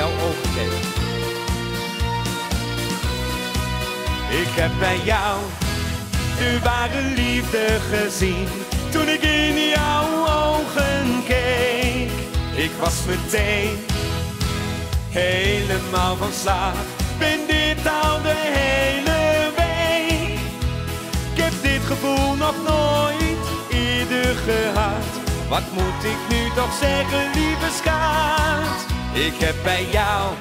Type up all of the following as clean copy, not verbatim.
jouw ogen keek. Ik heb bij jou de ware liefde gezien, toen ik in jouw ogen keek. Ik was meteen helemaal van slag, ben dit al de hele week. Ik heb dit gevoel nog nooit eerder gehad. Wat moet ik nu toch zeggen, lieve schat? Ik heb bij jou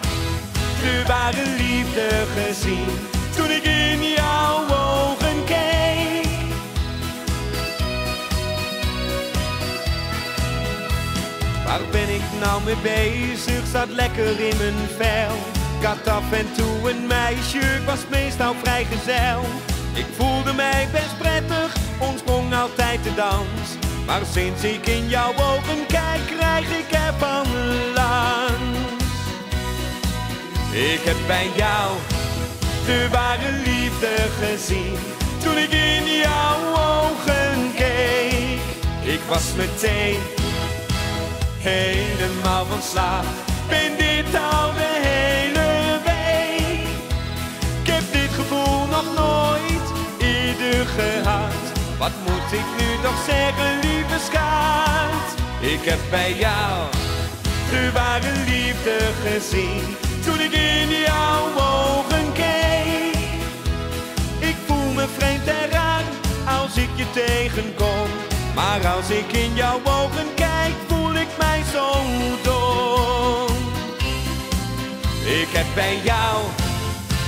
de ware liefde gezien, toen ik in jouw ogen keek. Waar ben ik nou mee bezig? Zat lekker in mijn vel. Ik had af en toe een meisje, ik was meestal vrijgezel. Ik voelde mij best prettig, ons sprong altijd de dans. Maar sinds ik in jouw ogen kijk, krijg ik ervan lans. Ik heb bij jou de ware liefde gezien, toen ik in jouw ogen keek. Ik was meteen helemaal van slag, ben dit al de hele week. Ik heb dit gevoel nog nooit eerder gehad. Wat moet ik nu toch zeggen, lieve schat? Ik heb bij jou de ware liefde gezien, toen ik in jouw ogen keek. Ik voel me vreemd en raar als ik je tegenkom, maar als ik in jouw ogen kijk, voel ik mij zo dom. Ik heb bij jou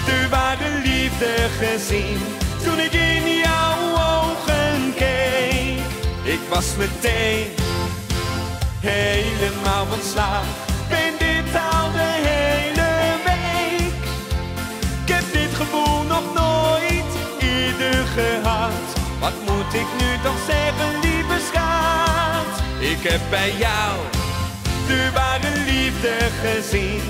de ware liefde gezien, toen ik in jouw ogen keek. Ik was meteen helemaal van slag, ben dit al de hele week. Ik heb dit gevoel nog nooit eerder gehad. Wat moet ik nu toch zeggen, lieve schat? Ik heb bij jou de ware liefde gezien,